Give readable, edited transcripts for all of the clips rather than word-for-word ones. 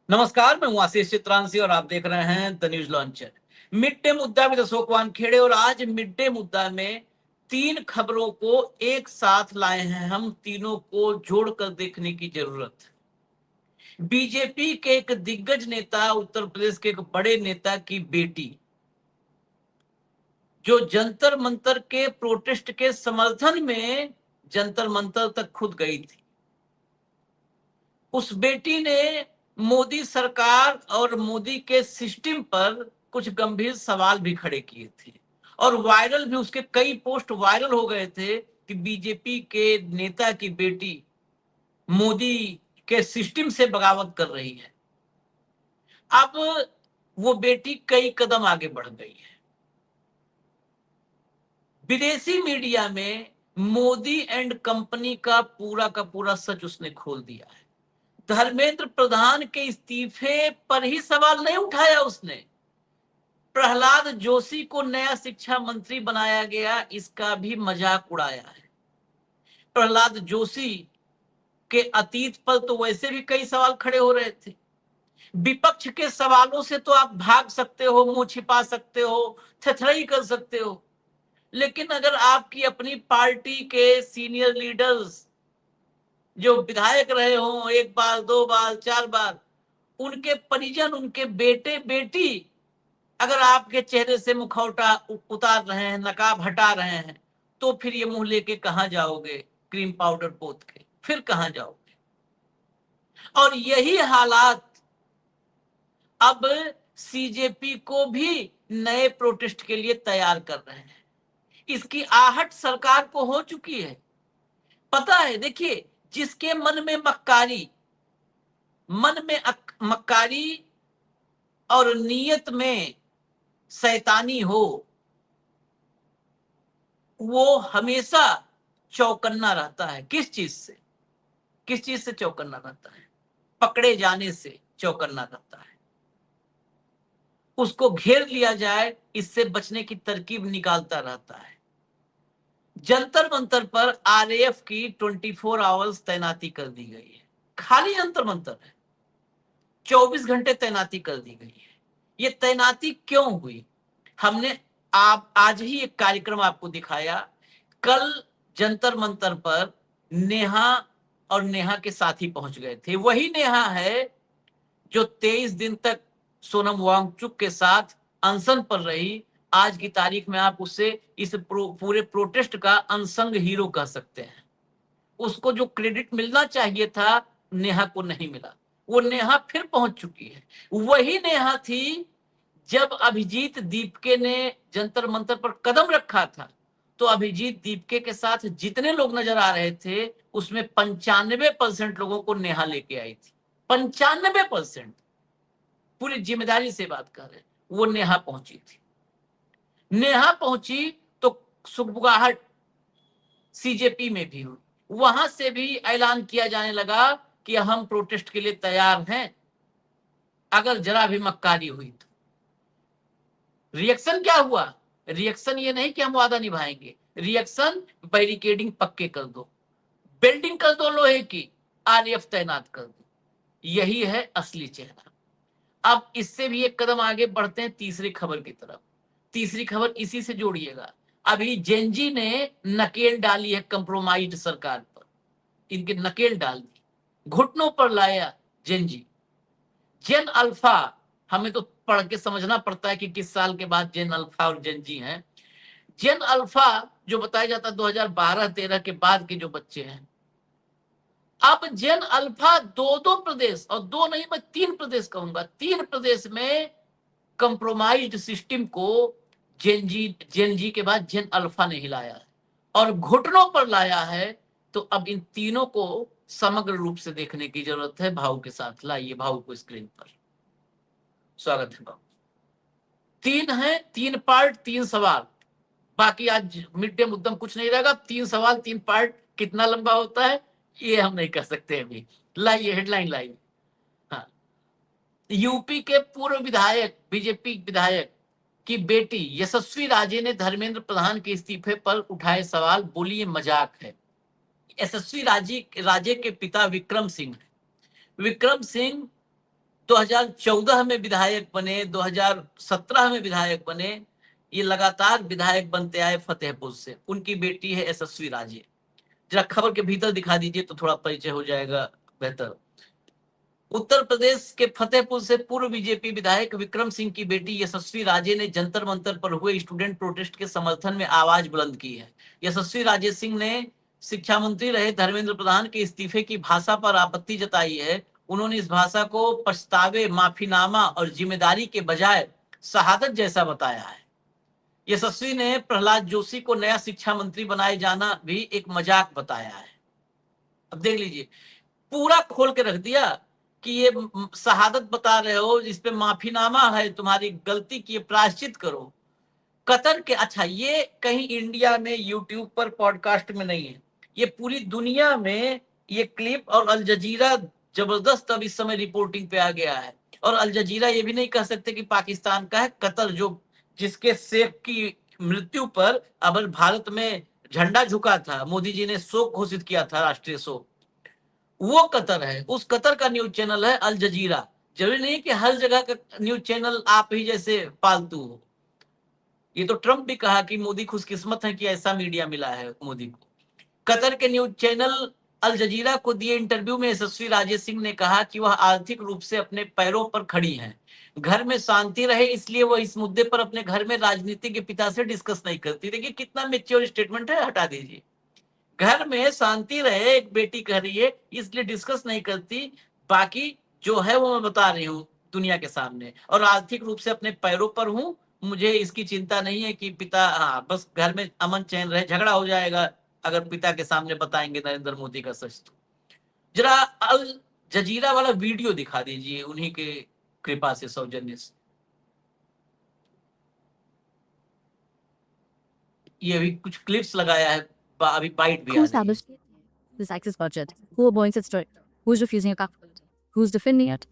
नमस्कार, मैं हूं आशीष चित्रांशी और आप देख रहे हैं the news launcher. Mid day मुद्दा विद अशोक वानखेड़े। और आज मिड डे मुद्दा में तीन खबरों को एक साथ लाए हैं। हम तीनों को जोड़कर देखने की जरूरत है। बीजेपी के एक दिग्गज नेता, उत्तर प्रदेश के एक बड़े नेता की बेटी, जो जंतर मंतर के प्रोटेस्ट के समर्थन में जंतर मंतर तक खुद गई थी, उस बेटी ने मोदी सरकार और मोदी के सिस्टम पर कुछ गंभीर सवाल भी खड़े किए थे। और वायरल भी, उसके कई पोस्ट वायरल हो गए थे कि बीजेपी के नेता की बेटी मोदी के सिस्टम से बगावत कर रही है। अब वो बेटी कई कदम आगे बढ़ गई है। विदेशी मीडिया में मोदी एंड कंपनी का पूरा सच उसने खोल दिया है। धर्मेंद्र प्रधान के इस्तीफे पर ही सवाल नहीं उठाया उसने। प्रहलाद जोशी को नया शिक्षा मंत्री बनाया गया, इसका भी मजाक उड़ाया है। प्रहलाद जोशी के अतीत पर तो वैसे भी कई सवाल खड़े हो रहे थे। विपक्ष के सवालों से तो आप भाग सकते हो, मुंह छिपा सकते हो, थथड़ई कर सकते हो, लेकिन अगर आपकी अपनी पार्टी के सीनियर लीडर्स जो विधायक रहे हो एक बार, दो बार, चार बार, उनके परिजन, उनके बेटे बेटी अगर आपके चेहरे से मुखौटा उतार रहे हैं, नकाब हटा रहे हैं, तो फिर ये मुंह लेके कहां जाओगे? क्रीम पाउडर पोत के फिर कहां जाओगे? और यही हालात अब सीजेपी को भी नए प्रोटेस्ट के लिए तैयार कर रहे हैं। इसकी आहट सरकार को हो चुकी है। पता है, देखिए, जिसके मन में मक्कारी और नीयत में शैतानी हो, वो हमेशा चौकन्ना रहता है। किस चीज से चौकन्ना रहता है? पकड़े जाने से चौकन्ना रहता है। उसको घेर लिया जाए, इससे बचने की तरकीब निकालता रहता है। जंतर मंतर पर आरएएफ की 24 आवर्स तैनाती कर दी गई है। खाली जंतर मंतर है, 24 घंटे तैनाती कर दी गई है। ये तैनाती क्यों हुई? हमने आप आज ही एक कार्यक्रम आपको दिखाया। कल जंतर मंतर पर नेहा और नेहा के साथी पहुंच गए थे। वही नेहा है जो 23 दिन तक सोनम वांगचुक के साथ अनशन पर रही। आज की तारीख में आप उससे इस पूरे प्रोटेस्ट का अनसंग हीरो कह सकते हैं। उसको जो क्रेडिट मिलना चाहिए था, नेहा को नहीं मिला। वो नेहा फिर पहुंच चुकी है। वही नेहा थी जब अभिजीत दीपके ने जंतर मंतर पर कदम रखा था, तो अभिजीत दीपके के साथ जितने लोग नजर आ रहे थे, उसमें 95% लोगों को नेहा लेके आई थी। 95%। पूरी जिम्मेदारी से बात कर रहे हैं। वो नेहा पहुंची थी। नेहा पहुंची तो सुगबुगाहट सीजेपी में भी हुई। वहां से भी ऐलान किया जाने लगा कि हम प्रोटेस्ट के लिए तैयार हैं अगर जरा भी मक्कारी हुई तो। रिएक्शन क्या हुआ? रिएक्शन ये नहीं कि हम वादा निभाएंगे, रिएक्शन बैरिकेडिंग पक्के कर दो, बिल्डिंग कर दो लोहे की, आरएएफ तैनात कर दो। यही है असली चेहरा। अब इससे भी एक कदम आगे बढ़ते हैं तीसरी खबर की तरफ। तीसरी खबर इसी से जोड़िएगा। अभी जेनजी ने नकेल डाली है कंप्रोमाइज्ड सरकार पर। इनके नकेल डाल दी, घुटनों पर लाया जेनजी। जेन अल्फा, हमें तो पढ़ के समझना पड़ता है कि किस साल के बाद जेन अल्फा और जेनजी हैं। जेन अल्फा जो बताया जाता है 2012-13 के बाद के जो बच्चे हैं। अब जेन अल्फा दो प्रदेश, और दो नहीं मैं 3 प्रदेश कहूंगा, 3 प्रदेश में कंप्रोमाइज्ड सिस्टम को जेन जी के बाद जेन अल्फा ने हिलाया है और घुटनों पर लाया है। तो अब इन तीनों को समग्र रूप से देखने की जरूरत है। भाव के साथ लाइए भाव को स्क्रीन पर। स्वागत है भाव। 3 है, 3 पार्ट, 3 सवाल। बाकी आज मिड डे मुद्दम कुछ नहीं रहेगा। 3 सवाल, 3 पार्ट। कितना लंबा होता है ये हम नहीं कह सकते अभी। लाइए हेडलाइन लाइए। हाँ, यूपी के पूर्व विधायक, बीजेपी विधायक की बेटी यशस्वी राजे ने धर्मेंद्र प्रधान के इस्तीफे पर उठाए सवाल। बोली ये मजाक है। यशस्वी राजे के पिता विक्रम सिंह। विक्रम सिंह 2014 में विधायक बने, 2017 में विधायक बने, ये लगातार विधायक बनते आए फतेहपुर से। उनकी बेटी है यशस्वी राजे। जरा खबर के भीतर दिखा दीजिए तो थोड़ा परिचय हो जाएगा बेहतर। उत्तर प्रदेश के फतेहपुर से पूर्व बीजेपी विधायक विक्रम सिंह की बेटी यशस्वी राजे ने जंतर मंतर पर हुए स्टूडेंट प्रोटेस्ट के समर्थन में आवाज बुलंद की है। यशस्वी राजे सिंह ने शिक्षा मंत्री रहे धर्मेंद्र प्रधान के इस्तीफे की भाषा पर आपत्ति जताई है। उन्होंने इस भाषा को पछतावे, माफीनामा और जिम्मेदारी के बजाय शहादत जैसा बताया है। यशस्वी ने प्रहलाद जोशी को नया शिक्षा मंत्री बनाए जाना भी एक मजाक बताया है। अब देख लीजिए, पूरा खोल के रख दिया कि ये शहादत बता रहे हो, इस पे माफीनामा है, तुम्हारी गलती की प्रायश्चित करो। कतर के, अच्छा ये कहीं इंडिया में यूट्यूब पर पॉडकास्ट में नहीं है, ये पूरी दुनिया में ये क्लिप, और अल जजीरा जबरदस्त अब इस समय रिपोर्टिंग पे आ गया है। और अल जजीरा ये भी नहीं कह सकते कि पाकिस्तान का है, कतर जो जिसके शेख की मृत्यु पर अब भारत में झंडा झुका था, मोदी जी ने शोक घोषित किया था, राष्ट्रीय शोक, वो कतर है। उस कतर का न्यूज चैनल है अल जजीरा। जरूरी नहीं कि हर जगह का न्यूज चैनल आप ही जैसे पालतू हो। ये तो ट्रम्प भी कहा कि मोदी खुशकिस्मत है कि ऐसा मीडिया मिला है मोदी को। कतर के न्यूज चैनल अल जजीरा को दिए इंटरव्यू में यशस्वी राजे सिंह ने कहा कि वह आर्थिक रूप से अपने पैरों पर खड़ी हैं, घर में शांति रहे इसलिए वह इस मुद्दे पर अपने घर में राजनीति के पिता से डिस्कस नहीं करती। देखिए कितना मेच्योर स्टेटमेंट है, हटा दीजिए। घर में शांति रहे, एक बेटी कह रही है, इसलिए डिस्कस नहीं करती, बाकी जो है वो मैं बता रही हूँ दुनिया के सामने, और आर्थिक रूप से अपने पैरों पर हूँ, मुझे इसकी चिंता नहीं है कि पिता, हाँ बस घर में अमन चैन रहे, झगड़ा हो जाएगा अगर पिता के सामने बताएंगे नरेंद्र मोदी का सच तो। जरा अल जजीरा वाला वीडियो दिखा दीजिए, उन्हीं के कृपा से, सौजन्य से। ये अभी कुछ क्लिप्स लगाया है, अभी बाइट भी Who आ रही है। established this access budget? Who appoints its director? Who's refusing accountability? Who's defending it?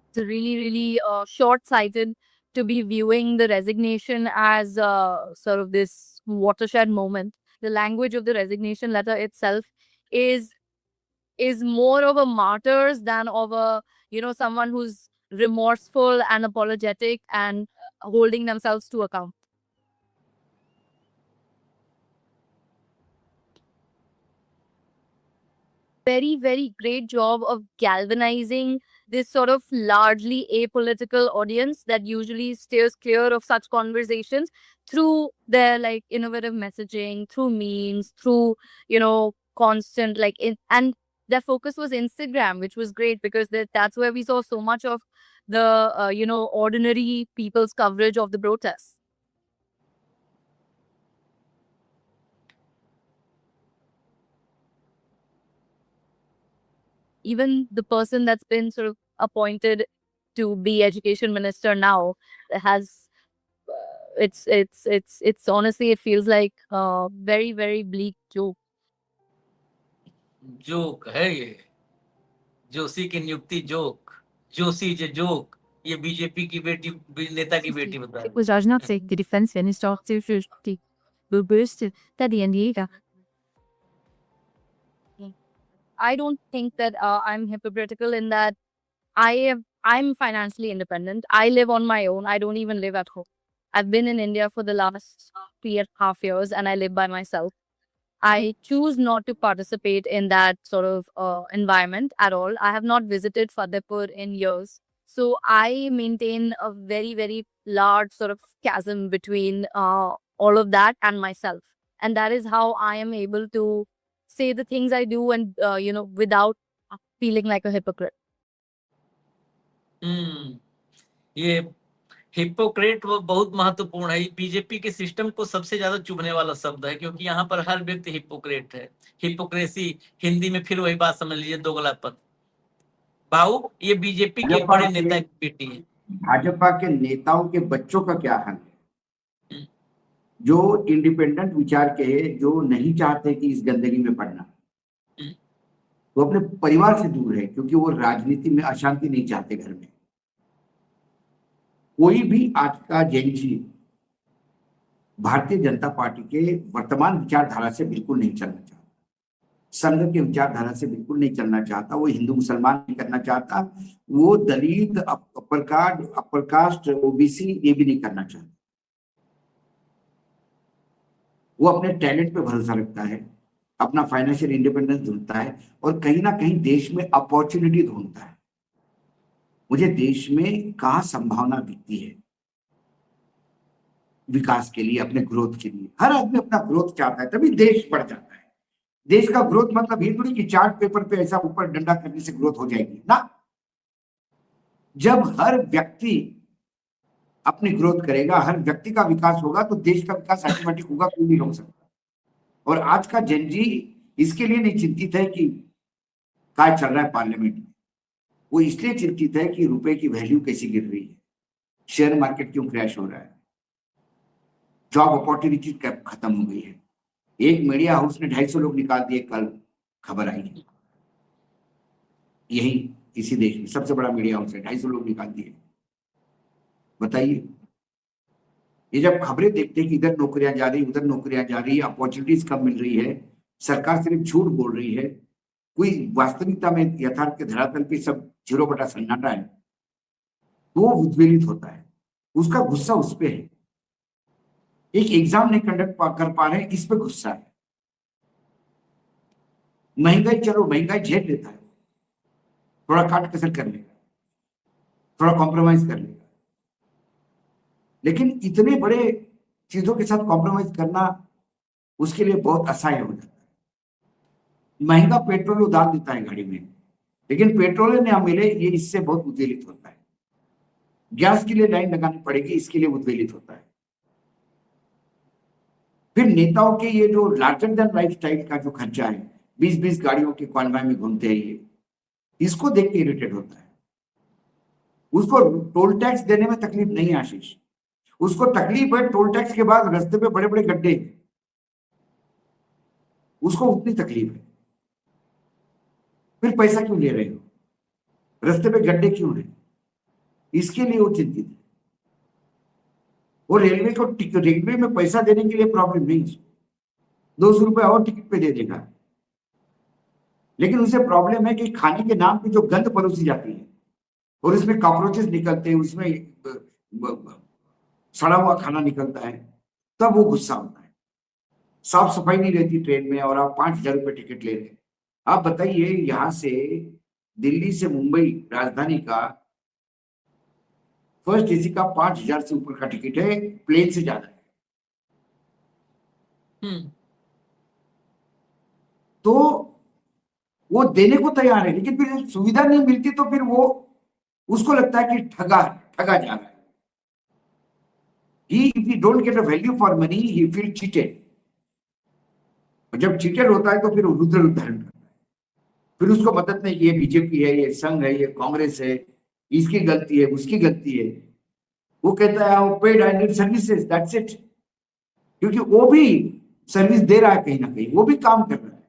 It's really, really short-sighted to be viewing the resignation as sort of this watershed moment. The language of the resignation letter itself is more of a martyrs than of a, someone who's remorseful and apologetic and holding themselves to account. Very, very great job of galvanizing this sort of largely apolitical audience that usually steers clear of such conversations through their like innovative messaging, through memes, through, constant and their focus was Instagram, which was great because that's where we saw so much of the, ordinary people's coverage of the protests. Even the person that's been sort of appointed to be education minister now has it's honestly, it feels like a very, very bleak joke. Joke है ये, जोशी की नियुक्ति joke, Joshi जे joke, ये BJP की बेटी, नेता की बेटी बता It was Rajnath Singh, the defense minister, who boosted that the NDA. I don't think that I'm hypocritical in that I'm financially independent. I live on my own. I don't even live at home. I've been in India for the last 3.5 years and I live by myself. I choose not to participate in that sort of environment at all. I have not visited Fatehpur in years. So I maintain a very, very large sort of chasm between all of that and myself. And that is how I am able to say the things I do and, without feeling like a hypocrite. ये hypocrite वो बहुत महत्वपूर्ण है, BJP के system को सबसे ज्यादा चुभने वाला शब्द है, क्योंकि यहाँ पर हर व्यक्ति हिपोक्रेट है। हिपोक्रेसी हिंदी में फिर वही बात समझ लीजिए, दोगलापन। भाऊ, ये बीजेपी के बड़े नेता की बेटी है। भाजपा के नेताओं के बच्चों का क्या हाल है, जो इंडिपेंडेंट विचार के हैं, जो नहीं चाहते कि इस गंदगी में पड़ना, वो अपने परिवार से दूर है क्योंकि वो राजनीति में अशांति नहीं चाहते। घर में कोई भी आज का जेनजी भारतीय जनता पार्टी के वर्तमान विचारधारा से बिल्कुल नहीं चलना चाहता। संघ के विचारधारा से बिल्कुल नहीं चलना चाहता, वो हिंदू मुसलमान नहीं करना चाहता, वो दलित अपर कास्ट ओबीसी ये भी नहीं करना चाहता। वो अपने टैलेंट पे भरोसा रखता है, अपना फाइनेंशियल इंडिपेंडेंस ढूंढता है और कहीं ना कहीं देश में अपॉर्चुनिटी ढूंढता है। मुझे देश में कहाँ संभावना दिखती है विकास के लिए, अपने ग्रोथ के लिए। हर आदमी अपना ग्रोथ चाहता है, तभी देश बढ़ जाता है। देश का ग्रोथ मतलब ये थोड़ी कि चार्ट पेपर पे ऐसा ऊपर डंडा करने से ग्रोथ हो जाएगी ना। जब हर व्यक्ति अपनी ग्रोथ करेगा, हर व्यक्ति का विकास होगा, तो देश का विकास ऑटोमेटिक होगा, कोई नहीं रोक सकता। और आज का जनजी इसके लिए नहीं चिंतित है कि क्या चल रहा है पार्लियामेंट में, वो इसलिए चिंतित है कि रुपए की वैल्यू कैसी गिर रही है, शेयर मार्केट क्यों क्रैश हो रहा है, जॉब अपॉर्चुनिटी खत्म हो गई है। एक मीडिया हाउस ने 250 लोग निकाल दिए, कल खबर आई है, यही इसी देश में सबसे बड़ा मीडिया हाउस है, 250 लोग निकाल दिए। बताइए, ये जब खबरें देखते हैं कि इधर नौकरियां जा रही, उधर नौकरियां जा रही, अपॉर्चुनिटीज कम मिल रही है, सरकार सिर्फ झूठ बोल रही है, कोई वास्तविकता में यथार्थ के धरातल पे सब 0 बटा सन्नाटा है, तो वो उद्वेलित होता है, उसका गुस्सा उस पे है। एक एग्जाम नहीं कंडक्ट कर पा रहे हैं, इस पे गुस्सा है। महंगाई, चलो महंगाई झेल लेता है, थोड़ा काट कसर कर लेगा, थोड़ा कॉम्प्रोमाइज कर लेगा, लेकिन इतने बड़े चीजों के साथ कॉम्प्रोमाइज करना उसके लिए बहुत असह्य हो जाता है। महंगा पेट्रोल उधार देता है गाड़ी में, लेकिन पेट्रोल ना मिले, ये इससे बहुत उद्वेलित होता है। गैस के लिए लाइन लगानी पड़ेगी, इसके लिए उद्वेलित होता है। फिर नेताओं के ये जो लार्जर देन लाइफ स्टाइल का जो खर्चा है, 20-20 गाड़ियों के कॉन्वॉय में घूमते हैं, ये इसको देख के इरिटेट होता है। उसको टोल टैक्स देने में तकलीफ नहीं है आशीष, उसको तकलीफ है टोल टैक्स के बाद रास्ते पे बड़े बड़े गड्ढे, उसको उतनी तकलीफ है। फिर पैसा क्यों ले रहे हो, रास्ते पे गड्ढे क्यों है, इसके लिए वो चिंतित है। वो रेलवे में पैसा देने के लिए प्रॉब्लम नहीं, 200 रुपए और टिकट पे दे देगा, लेकिन उसे प्रॉब्लम है कि खाने के नाम पे जो गंद परोसी जाती है और उसमें कॉकरोचेस निकलते हैं, उसमें सड़ा हुआ खाना निकलता है, तब वो गुस्सा होता है। साफ सफाई नहीं रहती ट्रेन में और आप 5,000 रुपए टिकट ले रहे हैं। आप बताइए, यहां से दिल्ली से मुंबई राजधानी का फर्स्ट एसी का 5,000 से ऊपर का टिकट है, प्लेन से ज्यादा है। तो वो देने को तैयार है, लेकिन फिर सुविधा नहीं मिलती तो फिर वो उसको लगता है कि ठगा जा रहा है। If he don't get a value for money, he feel cheated. और जब चीटेड होता है तो फिर रुद्र धारण करता है, फिर उसको मदद नहीं कि ये बीजेपी है, ये संघ है, ये कांग्रेस है, इसकी गलती है, उसकी गलती है। वो कहता है paid I need services, that's it. क्योंकि वो भी सर्विस दे रहा है, कहीं ना कहीं वो भी काम कर रहा है,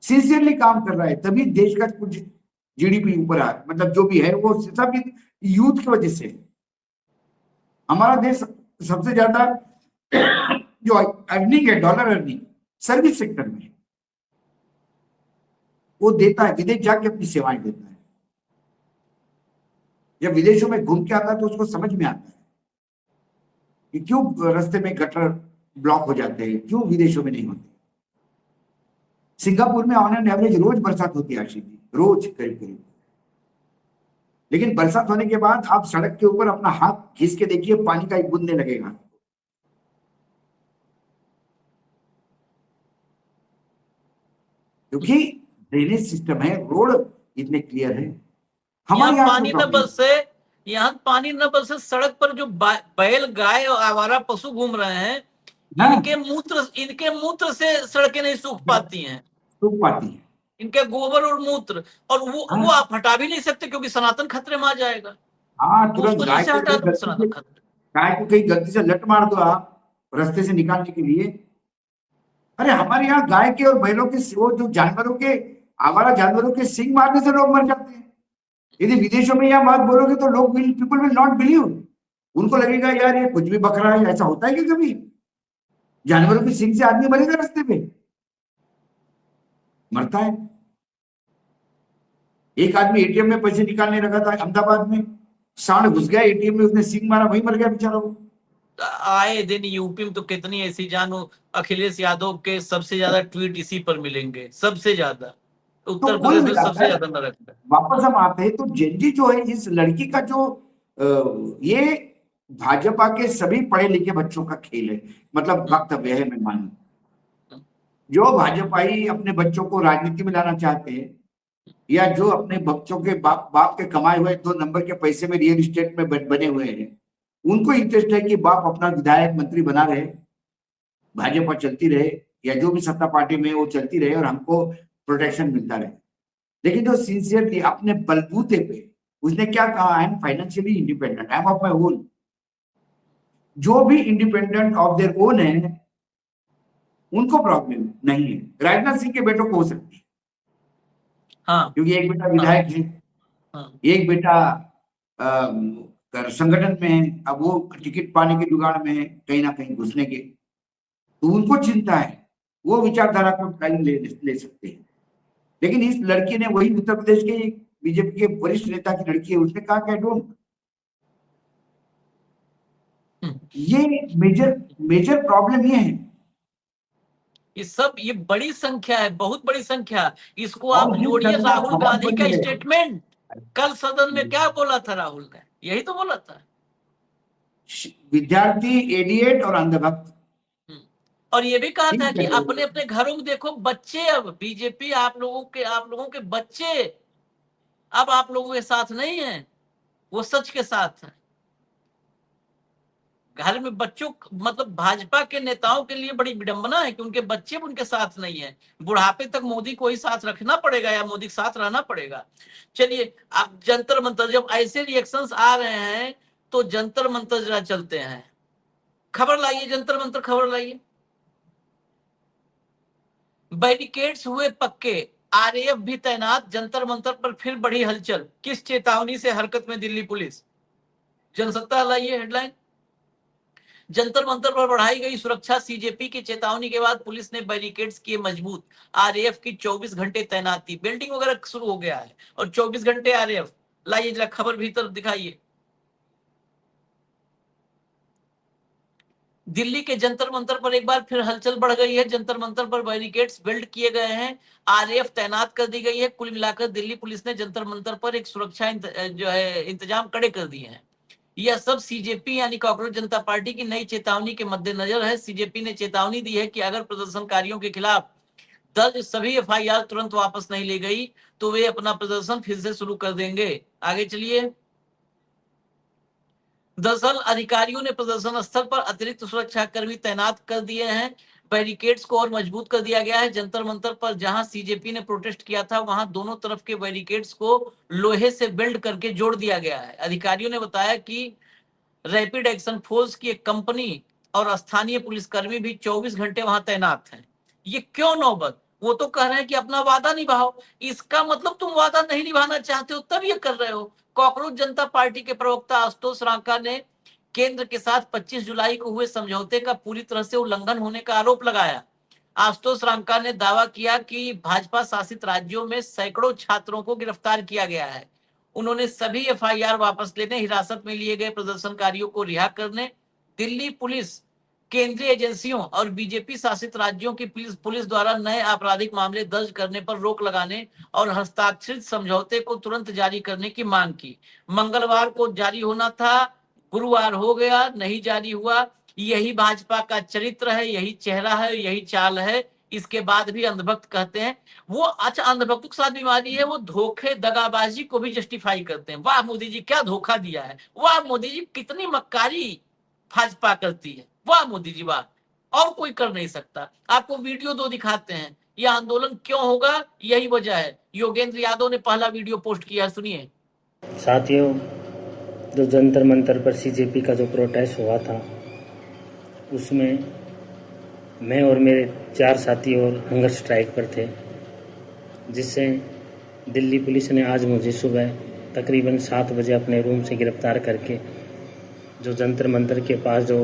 सिंसियरली काम कर रहा है, तभी देश का कुछ जीडीपी ऊपर आ, मतलब जो भी है वो सब यूथ की वजह से। हमारा देश सबसे ज्यादा जो अर्निंग है, डॉलर अर्निंग सर्विस सेक्टर में वो देता है, विदेश जाके अपनी सेवाएं देता है। जब विदेशों में घूम के आता है तो उसको समझ में आता है कि क्यों रास्ते में गटर ब्लॉक हो जाते हैं, क्यों विदेशों में नहीं होते। सिंगापुर में ऑन एन एवरेज रोज बरसात होती है आशीष जी, रोज करीब करीब। लेकिन बरसात होने के बाद आप सड़क के ऊपर अपना हाथ घिस के देखिए, पानी का एक बूंद नहीं लगेगा, क्योंकि ड्रेनेज सिस्टम है, रोड इतने क्लियर है। हमारे यहाँ यहाँ पानी न बरसे, यहाँ पानी न बरसे, सड़क पर जो बैल गाय और आवारा पशु घूम रहे हैं, इनके मूत्र से सड़कें नहीं सूख पाती हैं, इनके गोबर और मूत्र, और वो आप हटा भी नहीं सकते क्योंकि सनातन खतरे में आ जाएगा। तुरंत गाय को कहीं गलती से लट मार दो आप रास्ते से निकालने के लिए। अरे हमारे यहाँ गाय के और बैलों के, वो जो जानवरों के, आवारा जानवरों के सींग मारने से लोग मर जाते हैं। यदि विदेशों में यह बात बोलोगे तो लोग पीपल विल नॉट बिलीव, उनको लगेगा यार ये कुछ भी बक रहा है, ऐसा होता है कि कभी जानवरों के सींग से आदमी मरेगा रास्ते पे। मरता है। एक आदमी एटीएम में पैसे निकालने लगा था अहमदाबाद में, सांड घुस गया एटीएम में, उसने सींग मारा, वही मर गया बेचारा वो। आए दिन यूपी में तो कितनी ऐसी जानो, अखिलेश यादव के सबसे ज्यादा ट्वीट इसी पर मिलेंगे, सबसे ज्यादा। उत्तर तो कुल प्रदेश में सबसे मिलाकर ज्यादा नरक है। वापस हम आते हैं तो जेनजी जो है, इस लड़की का जो ये भाजपा के सभी पढ़े लिखे बच्चों का खेल है, मतलब वक्तव्य है, मैं मानूं। जो भाजपाई अपने बच्चों को राजनीति में लाना चाहते हैं, या जो अपने बच्चों के बाप के कमाए हुए 2 नंबर के पैसे में रियल एस्टेट में बने हुए हैं, उनको इंटरेस्ट है कि बाप अपना विधायक मंत्री बना रहे, भाजपा चलती रहे, या जो भी सत्ता पार्टी में वो चलती रहे और हमको प्रोटेक्शन मिलता रहे। लेकिन जो सिंसियरली अपने बलबूते पे, उसने क्या कहा, I am financially independent, I am of my own. जो भी इंडिपेंडेंट ऑफ देयर ओन है उनको प्रॉब्लम नहीं है। राजनाथ सिंह के बेटों को हो सकती है, हाँ क्योंकि एक बेटा विधायक है, हाँ एक बेटा संगठन में है, अब वो टिकट पाने के जुगाड़ में है, कहीं ना कहीं घुसने के, तो उनको चिंता है, वो विचारधारा को टाइम ले सकते हैं। लेकिन इस लड़की ने, वही उत्तर प्रदेश के बीजेपी के वरिष्ठ नेता की लड़की है, उसने कहा कि डोंट। ये मेजर प्रॉब्लम ये है। ये बड़ी संख्या है, बहुत बड़ी संख्या। इसको और आप जिस जोड़िए ढंग का राहुल भवन गांधी का बनी है, स्टेटमेंट। कल सदन में क्या बोला था राहुल ने? यही तो बोला था, विद्यार्थी, एडिएट और अंधभक्त। और ये भी कहा था ठीक कि है, अपने अपने घरों में देखो बच्चे, अब बीजेपी आप लोगों के बच्चे अब आप लोगों के साथ नहीं है, वो सच के साथ है। घर में बच्चों, मतलब भाजपा के नेताओं के लिए बड़ी विडंबना है कि उनके बच्चे उनके साथ नहीं है। बुढ़ापे तक मोदी को ही साथ रखना पड़ेगा या मोदी के साथ रहना पड़ेगा। चलिए, अब जंतर मंतर, जब ऐसे रिएक्शंस आ रहे हैं तो जंतर मंतर जरा चलते हैं। खबर लाइए, जंतर मंतर खबर लाइए। बैरिकेड्स हुए पक्के, आरएएफ भी तैनात, जंतर मंतर पर फिर बढ़ी हलचल, किस चेतावनी से हरकत में दिल्ली पुलिस? जनसत्ता लाइए हेडलाइन। जंतर मंतर पर बढ़ाई गई सुरक्षा, सीजेपी की चेतावनी के बाद पुलिस ने बैरिकेड्स किए मजबूत, आरएएफ की 24 घंटे तैनाती, बिल्डिंग वगैरह शुरू हो गया है और 24 घंटे आरएएफ। लाइए जरा खबर भीतर दिखाइए। दिल्ली के जंतर मंतर पर एक बार फिर हलचल बढ़ गई है। जंतर मंतर पर बैरिकेड्स बिल्ड किए गए हैं, आरएएफ तैनात कर दी गई है। कुल मिलाकर दिल्ली पुलिस ने जंतर मंतर पर एक सुरक्षा जो है इंतजाम कड़े कर दिए हैं। यह सब सीजेपी यानी कॉकरोच जनता पार्टी की नई चेतावनी के मद्देनजर है। सीजेपी ने चेतावनी दी है कि अगर प्रदर्शनकारियों के खिलाफ दर्ज सभी एफआईआर तुरंत वापस नहीं ली गई तो वे अपना प्रदर्शन फिर से शुरू कर देंगे। आगे चलिए। दरअसल अधिकारियों ने प्रदर्शन स्थल पर अतिरिक्त सुरक्षा कर्मी तैनात कर दिए हैं। बैरिकेड्स को और मजबूत कर दिया गया है। जंतर मंतर पर जहां सीजेपी ने प्रोटेस्ट किया था, वहां दोनों तरफ के बैरिकेड्स को लोहे से बिल्ड करके जोड़ दिया गया है। अधिकारियों ने बताया कि रैपिड एक्शन फोर्स की एक कंपनी और स्थानीय पुलिसकर्मी भी 24 घंटे वहां तैनात हैं। ये क्यों नौबत? वो तो कह रहे हैं कि अपना वादा निभाओ। इसका मतलब तुम वादा नहीं निभाना चाहते हो तब ये कर रहे हो। कॉकरोच जनता पार्टी के प्रवक्ता आशुतोष रांका ने केंद्र के साथ 25 जुलाई को हुए समझौते का पूरी तरह से उल्लंघन होने का आरोप लगाया। आशुतोष रांका ने दावा किया कि भाजपा शासित राज्यों में सैकड़ों छात्रों को गिरफ्तार किया गया है। उन्होंने सभी एफआईआर वापस लेने, हिरासत में लिए गए प्रदर्शनकारियों को रिहा करने, दिल्ली पुलिस, केंद्रीय एजेंसियों और बीजेपी शासित राज्यों की पुलिस द्वारा नए आपराधिक मामले दर्ज करने पर रोक लगाने और हस्ताक्षरित समझौते को तुरंत जारी करने की मांग की। मंगलवार को जारी होना था, गुरुवार हो गया, नहीं जारी हुआ। यही भाजपा का चरित्र है, यही चेहरा है, यही चाल है। इसके बाद भी अंधभक्त कहते हैं वो, अच्छा अंधभक्तों के साथ बीमारी है, वो धोखे दगाबाजी को भी जस्टिफाई करते हैं। वाह मोदी जी क्या धोखा दिया है, वाह मोदी जी कितनी मक्कारी भाजपा करती है, वाह मोदी जी वाह, और कोई कर नहीं सकता। आपको वीडियो 2 दिखाते हैं। यह आंदोलन क्यों होगा, यही वजह है। योगेंद्र यादव ने पहला वीडियो पोस्ट किया, सुनिए। साथियों, जो जंतर मंतर पर सीजेपी का जो प्रोटेस्ट हुआ था, उसमें मैं और मेरे 4 साथी और हंगर स्ट्राइक पर थे, जिससे दिल्ली पुलिस ने आज मुझे सुबह तकरीबन 7 बजे अपने रूम से गिरफ्तार करके जो जंतर मंतर के पास जो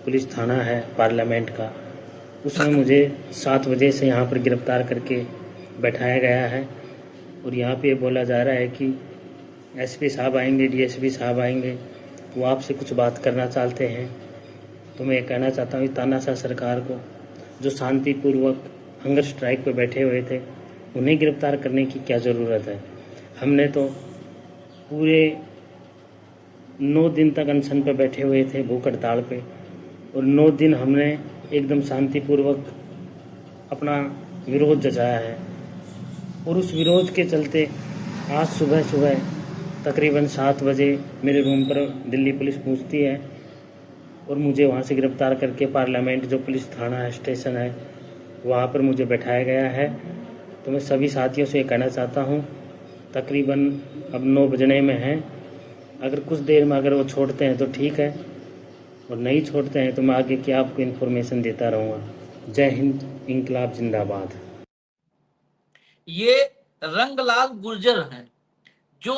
पुलिस थाना है पार्लियामेंट का, उसमें मुझे 7 बजे से यहाँ पर गिरफ्तार करके बैठाया गया है और यहाँ पे बोला जा रहा है कि एसपी साहब आएंगे, डीएसपी साहब आएंगे, वो आपसे कुछ बात करना चाहते हैं। तो मैं ये कहना चाहता हूँ तानाशाह सरकार को, जो शांतिपूर्वक हंगर स्ट्राइक पे बैठे हुए थे, उन्हें गिरफ्तार करने की क्या ज़रूरत है। हमने तो पूरे 9 दिन तक अनशन पे बैठे हुए थे, भूख हड़ताल पे, और 9 दिन हमने एकदम शांतिपूर्वक अपना विरोध जताया है। और उस विरोध के चलते आज सुबह तकरीबन 7 बजे मेरे रूम पर दिल्ली पुलिस पहुंचती है और मुझे वहां से गिरफ्तार करके पार्लियामेंट जो पुलिस थाना है, स्टेशन है, वहां पर मुझे बैठाया गया है। तो मैं सभी साथियों से ये कहना चाहता हूं, तकरीबन अब 9 बजने में हैं, अगर कुछ देर में अगर वो छोड़ते हैं तो ठीक है, और नहीं छोड़ते हैं तो मैं आगे की आपको इन्फॉर्मेशन देता रहूँगा। जय हिंद, इंकलाब जिंदाबाद। ये रंगलाल गुर्जर हैं जो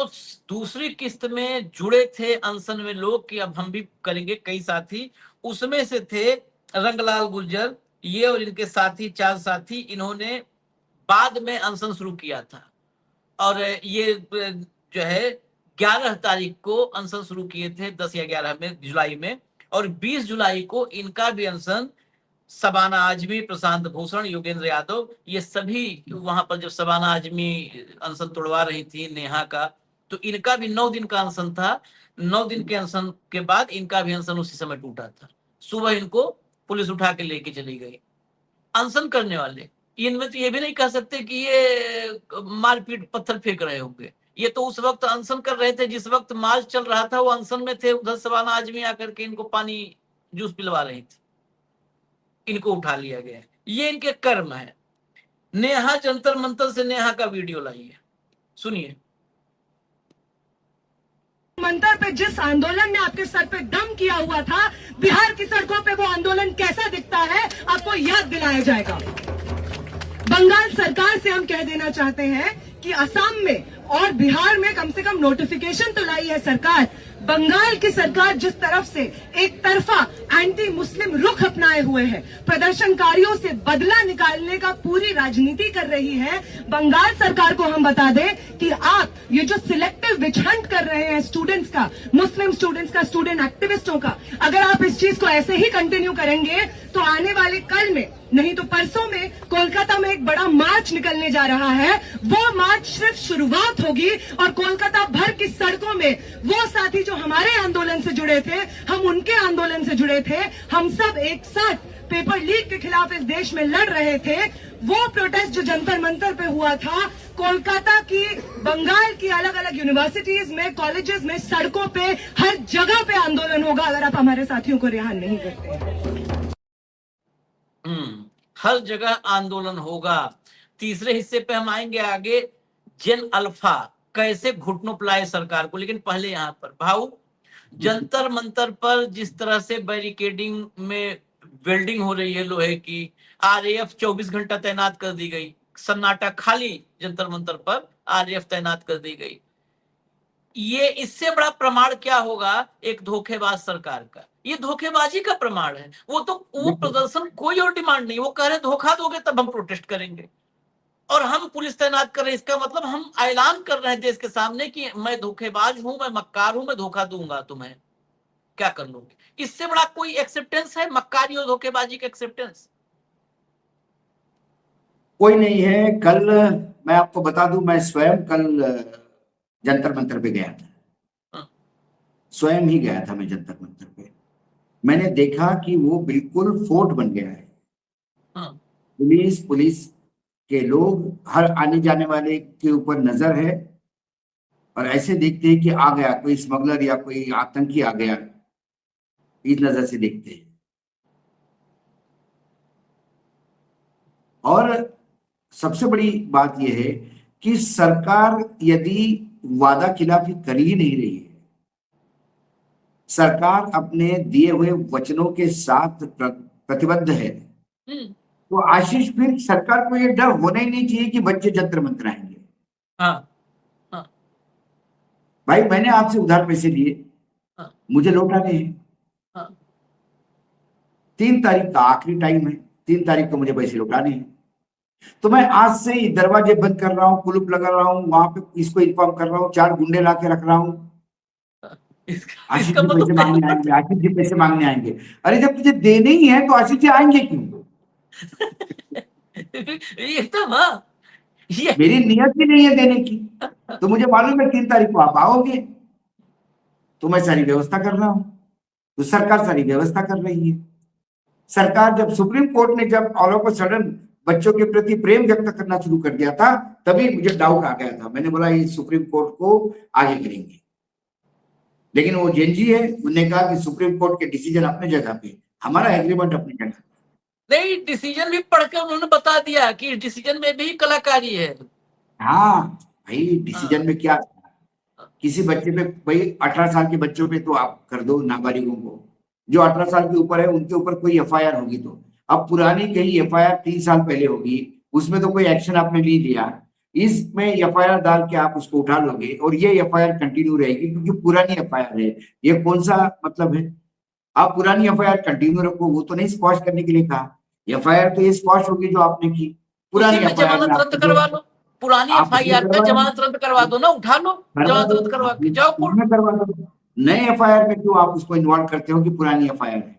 दूसरी किस्त में जुड़े थे अनशन में लोग कि अब हम भी करेंगे, कई साथी उसमें से थे रंगलाल गुर्जर। ये और इनके साथी 4 साथी, इन्होंने बाद में अनशन शुरू किया था और ये जो है 11 तारीख को अनशन शुरू किए थे, 10 या 11 में जुलाई में, और 20 जुलाई को इनका भी अनशन शबाना आजमी, प्रशांत भूषण, योगेंद्र यादव, ये सभी वहां पर जब शबाना आजमी अनशन तोड़वा रही थी नेहा का, तो इनका भी 9 दिन का अनशन था। 9 दिन के अनशन के बाद इनका भी अनशन उसी समय टूटा था। सुबह इनको पुलिस उठा के लेके चली गई। अनशन करने वाले इनमें तो ये भी नहीं कह सकते कि ये मारपीट पत्थर फेंक रहे होंगे, ये तो उस वक्त अनशन कर रहे थे जिस वक्त मार्च चल रहा था, वो अनशन में थे। उधर शबाना आजमी आकर के इनको पानी जूस पिलवा रही थी, इनको उठा लिया गया। ये इनके कर्म है। नेहा जंतर मंतर से नेहा का वीडियो लाई है, सुनिए। मंतर पे जिस आंदोलन ने आपके सर पे दम किया हुआ था, बिहार की सड़कों पे वो आंदोलन कैसा दिखता है आपको याद दिलाया जाएगा। बंगाल सरकार से हम कह देना चाहते हैं कि असम में और बिहार में कम से कम नोटिफिकेशन तो लाई है सरकार। बंगाल की सरकार जिस तरफ से एक तरफा एंटी मुस्लिम रुख अपनाए हुए है, प्रदर्शनकारियों से बदला निकालने का पूरी राजनीति कर रही है, बंगाल सरकार को हम बता दें कि आप ये जो सिलेक्टिव विच हंट कर रहे हैं स्टूडेंट्स का, मुस्लिम स्टूडेंट्स का, स्टूडेंट एक्टिविस्टों का, अगर आप इस चीज को ऐसे ही कंटिन्यू करेंगे तो आने वाले कल में नहीं तो परसों में कोलकाता में एक बड़ा मार्च निकलने जा रहा है। वो मार्च सिर्फ शुरुआत होगी और कोलकाता भर की सड़कों में वो साथी जो हमारे आंदोलन से जुड़े थे, हम उनके आंदोलन से जुड़े थे, हम सब एक साथ पेपर लीक के खिलाफ इस देश में लड़ रहे थे। वो प्रोटेस्ट जो जंतर मंतर पे हुआ था, कोलकाता की, बंगाल की अलग अलग यूनिवर्सिटीज में, कॉलेजेस में, सड़कों पे, हर जगह पे आंदोलन होगा अगर आप हमारे साथियों को रिहा नहीं करते हैं। हर जगह आंदोलन होगा। तीसरे हिस्से पे हम आएंगे आगे, जेन अल्फा कैसे घुटनों पे लाए सरकार को। लेकिन पहले यहाँ पर भाऊ, जंतर मंतर पर जिस तरह से बैरिकेडिंग में वेल्डिंग हो रही है लोहे की, आरएएफ 24 घंटा तैनात कर दी गई, सन्नाटा खाली जंतर मंतर पर आरएएफ तैनात कर दी गई। ये इससे बड़ा प्रमाण क्या होगा एक धोखेबाज सरकार का? ये धोखेबाजी का प्रमाण है। वो प्रदर्शन कोई और डिमांड नहीं, वो कह रहे धोखा दोगे तब हम प्रोटेस्ट करेंगे और हम पुलिस तैनात कर रहे हैं। इसका मतलब हम ऐलान कर रहे हैं देश के सामने कि मैं धोखेबाज हूं, मैं मक्कार हूं, मैं धोखा दूंगा तुम्हें, क्या कर लोगे? इससे बड़ा कोई एक्सेप्टेंस है मक्कारी और धोखेबाजी का एक्सेप्टेंस? कोई नहीं है। कल मैं आपको बता दूं, मैं स्वयं कल जंतर मंतर पे गया था, स्वयं ही गया था मैं जंतर मंतर पे। मैंने देखा कि वो बिल्कुल फोर्ट बन गया है। पुलिस के लोग हर आने जाने वाले के ऊपर नजर है और ऐसे देखते हैं कि आ गया कोई स्मगलर या कोई आतंकी आ गया, इस नजर से देखते हैं। और सबसे बड़ी बात यह है कि सरकार यदि वादा खिलाफी कर ही नहीं रही है, सरकार अपने दिए हुए वचनों के साथ प्रतिबद्ध है, तो आशीष फिर सरकार को यह डर होना ही नहीं चाहिए कि बच्चे जंतर मंतर आएंगे। भाई मैंने आपसे उधार पैसे लिए, मुझे लौटाने हैं। 3 तारीख का आखिरी टाइम है, 3 तारीख को मुझे पैसे लौटाने हैं। तो मैं आज से ही दरवाजे बंद कर रहा हूँ, कुलूप लगा रहा हूँ, वहां पे इसको इन्फॉर्म कर रहा हूँ, 4 गुंडे ला के रख रहा हूँ, आशीष इसका जी पैसे मतलब मांगने आएंगे, आशीष जी पैसे मांगने आएंगे। अरे जब तुझे देने ही है तो आशीष जी आएंगे क्यों? एकदम, हाँ, ये मेरी नियत ही नहीं है देने की, तो मुझे मालूम है 3 तारीख को आप आओगे, तो मैं सारी व्यवस्था कर रहा हूँ, तो सरकार सारी व्यवस्था कर रही है। सरकार जब सुप्रीम कोर्ट ने जब ऑल ऑफ अ सडन बच्चों के प्रति प्रेम व्यक्त करना शुरू कर दिया था, तभी मुझे डाउट आ गया था। मैंने बोला ये सुप्रीम कोर्ट को आगे करेंगे, लेकिन वो जेनजी है, उन्होंने कहा कि सुप्रीम कोर्ट के डिसीजन अपने जगह पे, हमारा एग्रीमेंट अपनी जगह। नहीं, डिसीजन भी पढ़ के उन्होंने बता दिया कि डिसीजन में भी कलाकारी है। हाँ भाई, डिसीजन में क्या, किसी बच्चे पे भाई 18 साल के बच्चों पे तो आप कर दो, नाबालिगों को, जो 18 साल के ऊपर है उनके ऊपर कोई एफआईआर होगी तो। अब पुरानी कहीं एफआईआर 3 साल पहले होगी, उसमें तो कोई एक्शन आपने नहीं लिया, इसमें एफआईआर डाल के आप उसको उठा लोगे और ये एफआईआर कंटिन्यू रहेगी क्योंकि पुरानी एफआईआर है। ये कौन सा मतलब है? आप पुरानी एफआईआर कंटिन्यू रखो, वो तो नहीं स्क्वॉश करने के लिए कहा। एफआईआर तो ये स्क्वॉश होगी जो आपने की, पुरानी उसी में एफआईआर जमानत रद्द करवा लो, पुरानी आप उसमें एफआईआर पे करवा लो। जमानत रद्द करवा दो ना, उठा लो जमानत रद्द करवा के जाओ कोर्ट। उसमें करवा दो। नए एफआईआर में क्यों आप उसको इन्वॉल्व करते हो कि पुरानी एफआईआर है?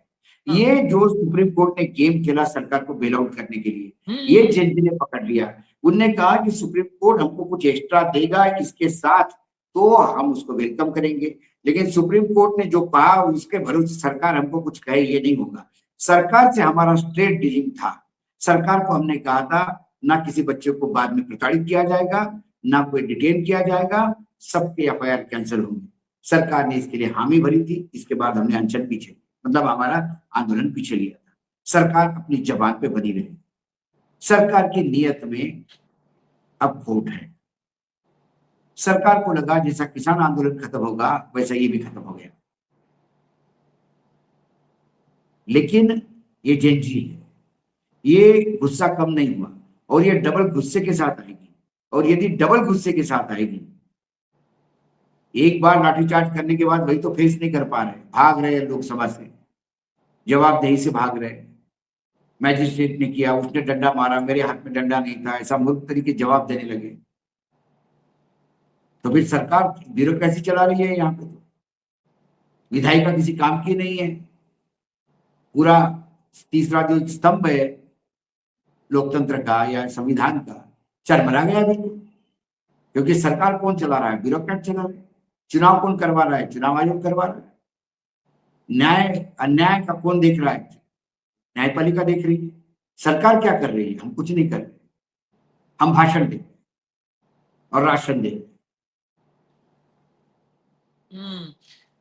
ये जो सुप्रीम कोर्ट ने गेम खेला सरकार को बेल आउट करने के लिए, ये जज ने पकड़ लिया। उनने कहा कि सुप्रीम कोर्ट हमको कुछ एक्स्ट्रा देगा इसके साथ तो हम उसको वेलकम करेंगे, लेकिन सुप्रीम कोर्ट ने जो कहा उसके भरोसे सरकार हमको कुछ कहे ये नहीं होगा। सरकार से हमारा स्ट्रेट डीलिंग था। सरकार को हमने कहा था ना किसी बच्चे को बाद में प्रताड़ित किया जाएगा, ना कोई डिटेन किया जाएगा, सबके एफआईआर कैंसिल होंगे। सरकार ने इसके लिए हामी भरी थी। इसके बाद हमने अनशन पीछे, मतलब हमारा आंदोलन पीछे लिया था। सरकार अपनी जबान पे बनी रही। सरकार की नीयत में अब खोट है। सरकार को लगा जैसा किसान आंदोलन खत्म होगा वैसा ये भी खत्म हो गया, लेकिन ये जेनजी है, ये गुस्सा कम नहीं हुआ और ये डबल गुस्से के साथ आएगी। और यदि डबल गुस्से के साथ आएगी, एक बार लाठीचार्ज करने के बाद वही तो फेस नहीं कर पा रहे, भाग रहे हैं लोकसभा से, जवाबदेही से भाग रहे। मैजिस्ट्रेट ने किया, उसने डंडा मारा, मेरे हाथ में डंडा नहीं था, ऐसा मूर्ख तरीके जवाब देने लगे। तो फिर सरकार ब्यूरोक्रेसी चला रही है यहाँ पे, तो विधायिका किसी काम की नहीं है। पूरा तीसरा जो स्तंभ है लोकतंत्र का या संविधान का, चरमरा गया बिल्कुल, क्योंकि सरकार कौन चला रहा है? ब्यूरोक्रेट चला रहा है। चुनाव कौन करवा रहा है? चुनाव आयोग करवा रहा है। न्याय अन्याय का कौन देख रहा है? न्यायपालिका देख रही है। सरकार क्या कर रही है? हम कुछ नहीं कर रहे, हम भाषण दे और राशन दे।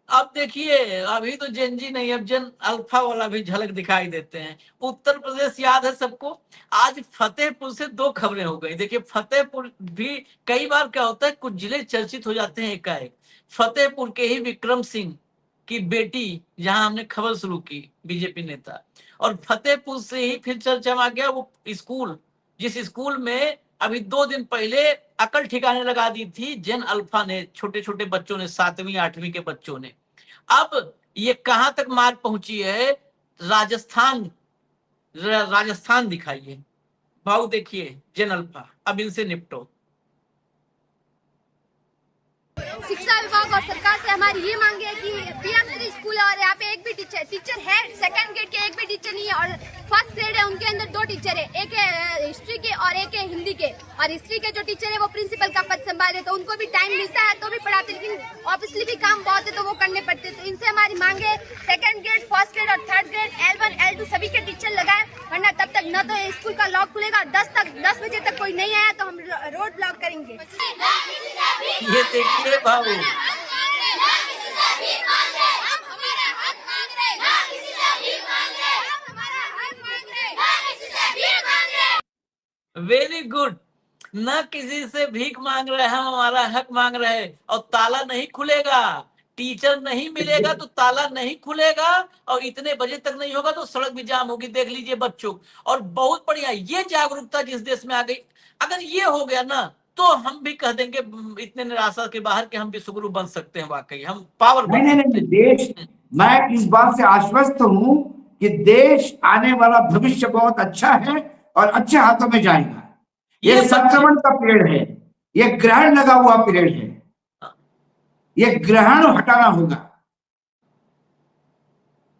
अब देखिए, अभी तो जेनजी नहीं, अब जेन अल्फा वाला भी झलक दिखाई देते हैं। उत्तर प्रदेश याद है सबको। आज फतेहपुर से 2 खबरें हो गई। देखिए, फतेहपुर भी कई बार क्या होता है, कुछ जिले चर्चित हो जाते हैं एकाएक। फतेहपुर के ही विक्रम सिंह की बेटी, जहां हमने खबर शुरू की, बीजेपी नेता, और फतेहपुर से ही फिर चर्चा में आ गया वो स्कूल, जिस स्कूल में अभी 2 दिन पहले अकल ठिकाने लगा दी थी जेन अल्फा ने, छोटे छोटे बच्चों ने, 7वीं 8वीं के बच्चों ने। अब ये कहां तक मार पहुंची है? राजस्थान दिखाइए भाव, देखिए जेन अल्फा। अब इनसे निपटो। शिक्षा विभाग और सरकार से हमारी ये मांग है कि पीएमसी स्कूल है और यहाँ पे एक भी टीचर है, सेकंड ग्रेड के एक भी टीचर नहीं है, और फर्स्ट ग्रेड है उनके अंदर 2 टीचर है, एक है हिस्ट्री के और एक है हिंदी के। और हिस्ट्री के जो टीचर है वो प्रिंसिपल का पद संभाले, तो उनको भी टाइम मिलता है तो भी पढ़ाते, लेकिन ऑब्वियसली भी काम बहुत है तो वो करने पड़ते। तो इनसे हमारी मांग है सेकंड ग्रेड, फर्स्ट ग्रेड और थर्ड ग्रेड, L1 L2 सभी के टीचर लगाए, वरना तब तक न तो स्कूल का लॉक खुलेगा, 10 बजे तक कोई नहीं आया तो हम रोड ब्लॉक करेंगे। ये देखिए बाबू, वेरी गुड। न किसी से भीख मांग रहे हैं, हम हमारा हक मांग रहे हैं। और ताला नहीं खुलेगा, टीचर नहीं मिलेगा तो ताला नहीं खुलेगा, और इतने बजे तक नहीं होगा तो सड़क भी जाम होगी। देख लीजिए बच्चों। और बहुत बढ़िया ये जागरूकता जिस देश में आ गई, अगर ये हो गया ना तो हम भी कह देंगे इतने निराशा के बाहर कि हम विश्वगुरु बन सकते हैं। वाकई हम पावर नहीं, देश, मैं इस बात से आश्वस्त हूं कि देश आने वाला भविष्य बहुत अच्छा है और अच्छे हाथों में जाएगा। ये बच्चे- संक्रमण का पीरियड है, ये ग्रहण लगा हुआ पीरियड है, ये ग्रहण हटाना होगा।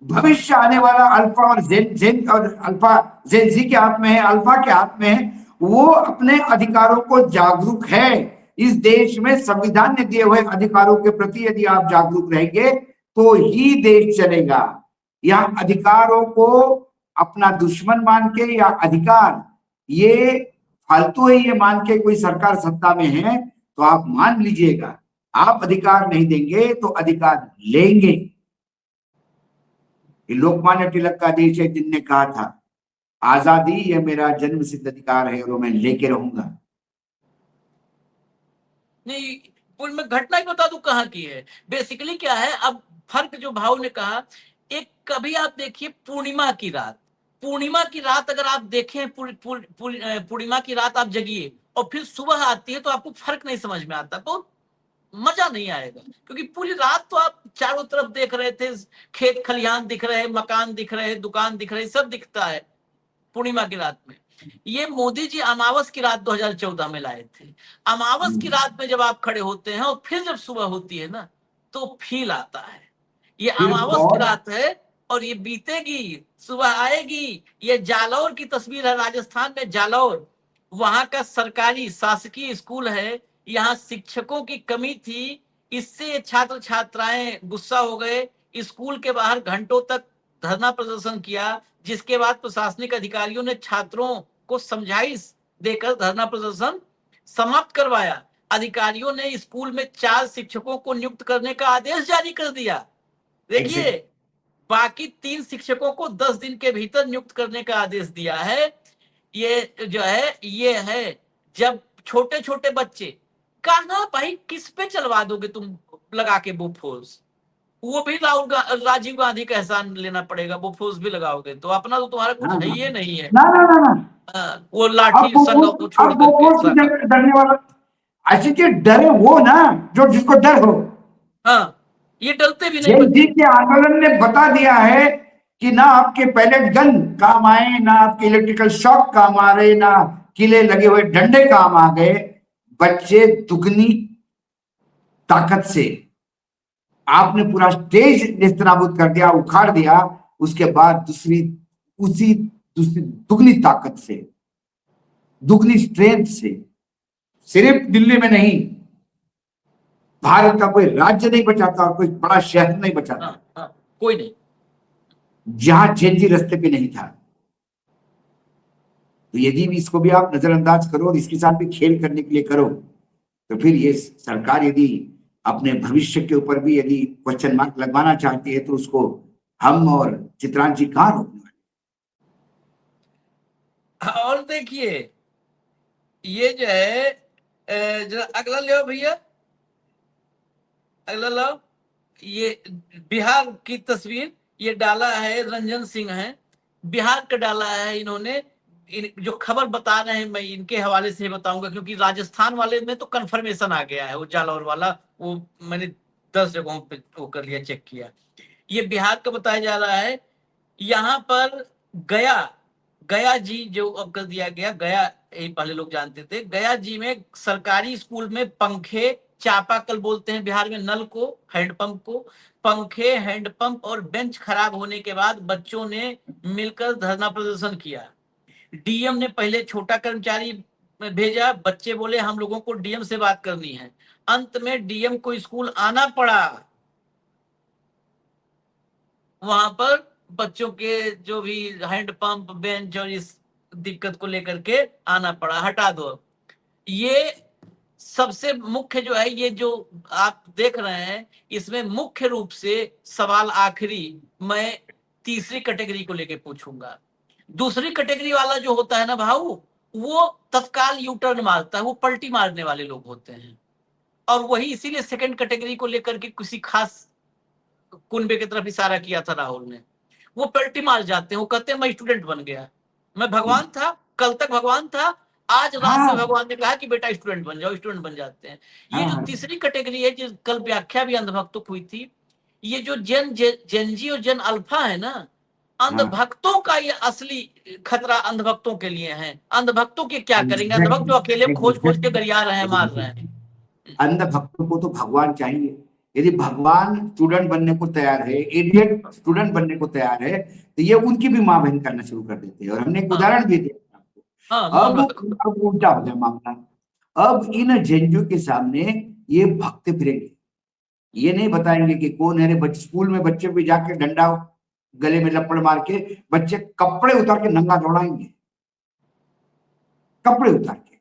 भविष्य आने वाला अल्फा और जेन और अल्फा जेन जी के हाथ में है, अल्फा के हाथ में है। वो अपने अधिकारों को जागरूक है। इस देश में संविधान ने दिए हुए अधिकारों के प्रति यदि आप जागरूक रहेंगे तो ही देश चलेगा। या अधिकारों को अपना दुश्मन मान के या अधिकार ये फालतू है ये मान के कोई सरकार सत्ता में है तो आप मान लीजिएगा, आप अधिकार नहीं देंगे तो अधिकार लेंगे। लोकमान्य तिलक का देश है जिनने कहा था आजादी ये मेरा जन्म सिद्ध अधिकार है और वो मैं लेके रहूंगा। नहीं, पूरी मैं घटना ही बता दूं कहाँ की है। बेसिकली क्या है, अब फर्क जो भाव ने कहा, एक कभी आप देखिए पूर्णिमा की रात, पूर्णिमा की रात अगर आप देखें, पूर्णिमा की रात आप जगिए और फिर सुबह आती है तो आपको फर्क नहीं समझ में आता, बहुत मजा नहीं आएगा, क्योंकि पूरी रात तो आप चारों तरफ देख रहे थे, खेत खलिहान दिख रहे, मकान दिख रहे, दुकान दिख रही, सब दिखता है पूर्णिमा की रात में। ये मोदी जी अमावस की रात 2014 में लाए थे। अमावस की रात में जब आप खड़े होते हैं और फिर जब सुबह होती है ना तो फील आता है। ये अमावस की रात है और ये बीतेगी, सुबह आएगी। ये जालौर की तस्वीर है, राजस्थान में जालौर, वहां का सरकारी शासकीय स्कूल है। यहाँ शिक्षकों की कमी थी, इससे छात्र छात्राएं गुस्सा हो गए, स्कूल के बाहर घंटों तक धरना प्रदर्शन किया, जिसके बाद प्रशासनिक अधिकारियों ने छात्रों को समझाइश देकर धरना प्रदर्शन समाप्त करवाया। अधिकारियों ने स्कूल में 4 शिक्षकों को नियुक्त करने का आदेश जारी कर दिया। देखिए, बाकी 3 शिक्षकों को 10 दिन के भीतर नियुक्त करने का आदेश दिया है। ये जो है, ये है जब छोटे छोटे बच्चे, कहां भाई किस पे चलवा दोगे तुम लगा के बोफोर्स? वो भी राजीव गांधी का एहसान लेना पड़ेगा, वो फोर्स भी लगाओगे तो अपना तो तुम्हारा कुछ है ही नहीं है। ना ना ना ना, वो लाठी संग छोड़ अब वो करके डरने वाला ऐसे कि डरे वो ना जो जिसको डर हो। हाँ, ये डरते भी नहीं जेन बच्चे। जी के आंदोलन ने बता दिया है कि ना आपके पैलेट गन काम आए, ना आपके इलेक्ट्रिकल शॉक काम आ रहे, ना किले लगे हुए डंडे काम आ गए। बच्चे दुगनी ताकत से आपने पूरा स्टेज नेस्तनाबूद कर दिया, उखाड़ दिया। उसके बाद दूसरी दुगनी ताकत से, दुगनी स्ट्रेंथ से, सिर्फ दिल्ली में नहीं, भारत का कोई राज्य नहीं बचाता और कोई बड़ा शहर नहीं बचाता कोई नहीं जहां जेनजी रास्ते पे नहीं था। तो यदि भी इसको भी आप नजरअंदाज करो और इसके साथ भी खेल करने के लिए करो तो फिर ये सरकार यदि अपने भविष्य के ऊपर भी यदि क्वेश्चन मार्क लगवाना चाहती है तो उसको हम और चित्रांश जी कहां रोकने वाले। और देखिए, ये जो है, जरा अगला ले भैया, अगला लाओ। ये बिहार की तस्वीर ये डाला है, रंजन सिंह है, बिहार का डाला है इन्होंने। जो खबर बता रहे हैं मैं इनके हवाले से बताऊंगा, क्योंकि राजस्थान वाले में तो कंफर्मेशन आ गया है, वो जालौर वाला, वो मैंने 10 जगहों पे वो कर लिया, चेक किया। ये बिहार का बताया जा रहा है। यहाँ पर गया जी जो अब कर दिया गया, गया यही पहले लोग जानते थे। गया जी में सरकारी स्कूल में पंखे, चापाकल बोलते हैं बिहार में नल को, हैंडपंप को, पंखे, हैंडपंप और बेंच खराब होने के बाद बच्चों ने मिलकर धरना प्रदर्शन किया। डीएम ने पहले छोटा कर्मचारी भेजा, बच्चे बोले हम लोगों को डीएम से बात करनी है। अंत में डीएम को स्कूल आना पड़ा। वहां पर बच्चों के जो भी हैंडपंप, बेंच और इस दिक्कत को लेकर के आना पड़ा, हटा दो। ये सबसे मुख्य जो है, ये जो आप देख रहे हैं, इसमें मुख्य रूप से सवाल आखिरी मैं तीसरी कैटेगरी को लेके पूछूंगा। दूसरी कैटेगरी वाला जो होता है ना भाऊ, वो तत्काल यू टर्न मारता है, वो पलटी मारने वाले लोग होते हैं। और वही इसीलिए सेकंड कैटेगरी को लेकर के किसी खास कुनबे की तरफ इशारा किया था राहुल ने। वो पलटी मार जाते हैं, वो कहते हैं मैं स्टूडेंट बन गया, मैं भगवान था, कल तक भगवान था, आज रात में भगवान ने कहा कि बेटा स्टूडेंट बन जाओ, स्टूडेंट बन जाते हैं। ये जो तीसरी कैटेगरी है, जो कल व्याख्या भी अंधभक्तों हुई थी, ये जो जेन जी और जेन अल्फा है ना, अंधभक्तों का ये असली खतरा अंधभक्तों के लिए है। अंधभक्तों के क्या करेंगे? अंधभक्त जो अकेले खोज खोज के गरिया रहे हैं, मार रहे हैं। अंध भक्तों को तो भगवान चाहिए। यदि भगवान स्टूडेंट बनने को तैयार है, इडियट स्टूडेंट बनने को तैयार है, तो ये उनकी भी मां बहन करना शुरू कर देते हैं। और हमने एक उदाहरण भी दिया आपको। अब उल्टा हो गया मामला। अब इन जेएनयू के सामने ये भक्त फिरेंगे, ये नहीं बताएंगे कि कौन है। बच्चे स्कूल में बच्चे भी जाके डंडा गले में लपड़ मार के बच्चे कपड़े उतार के नंगा दौड़ाएंगे, कपड़े उतार के।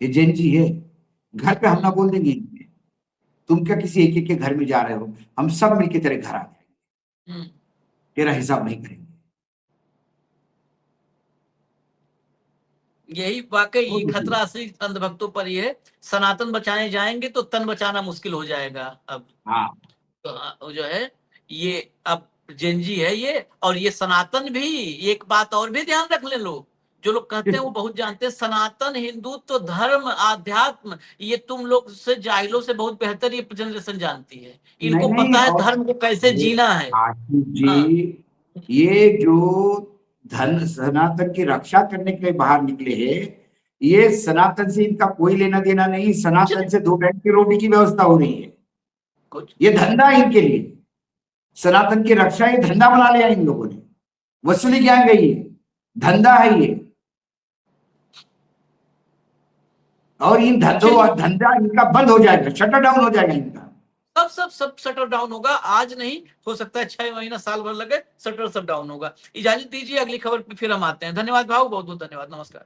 ये जेएनजी है। घर पे हमला बोल देंगे, तुम क्या किसी एक के घर में जा रहे हो, हम सब मिलके तेरे घर आ जाएंगे, तेरा हिसाब नहीं करेंगे। यही वाकई खतरा असली अंधभक्तों पर ही है। सनातन बचाने जाएंगे तो तन बचाना मुश्किल हो जाएगा। अब हाँ, तो जो है ये अब जेएनजी है ये, और ये सनातन भी। एक बात और भी ध्यान रख ले लोग, जो लोग कहते हैं वो बहुत जानते हैं। सनातन हिंदुत्व धर्म आध्यात्म ये तुम लोग से जाहिलों से बहुत बेहतर ये जनरेशन जानती है। इनको नहीं, पता है धर्म को कैसे जीना है। आशीष जी, ये जो धन सनातन की रक्षा करने के लिए बाहर निकले हैं, ये सनातन से इनका कोई लेना देना नहीं। सनातन से 2 टाइम की रोटी की व्यवस्था हो रही है। कुछ ये धंधा है इनके लिए। सनातन की रक्षा ये धंधा बना लिया इन लोगों ने। वसूली क्या गई है, धंधा है ये। और इन धंधा इनका बंद हो जाएगा, शटर डाउन हो जाएगा इनका। सब शटर डाउन होगा। आज नहीं, हो सकता है 6 महीना साल भर लगे, शटर सब डाउन होगा। इजाजत दीजिए, अगली खबर पे फिर हम आते हैं। धन्यवाद भाऊ, बहुत बहुत धन्यवाद, नमस्कार।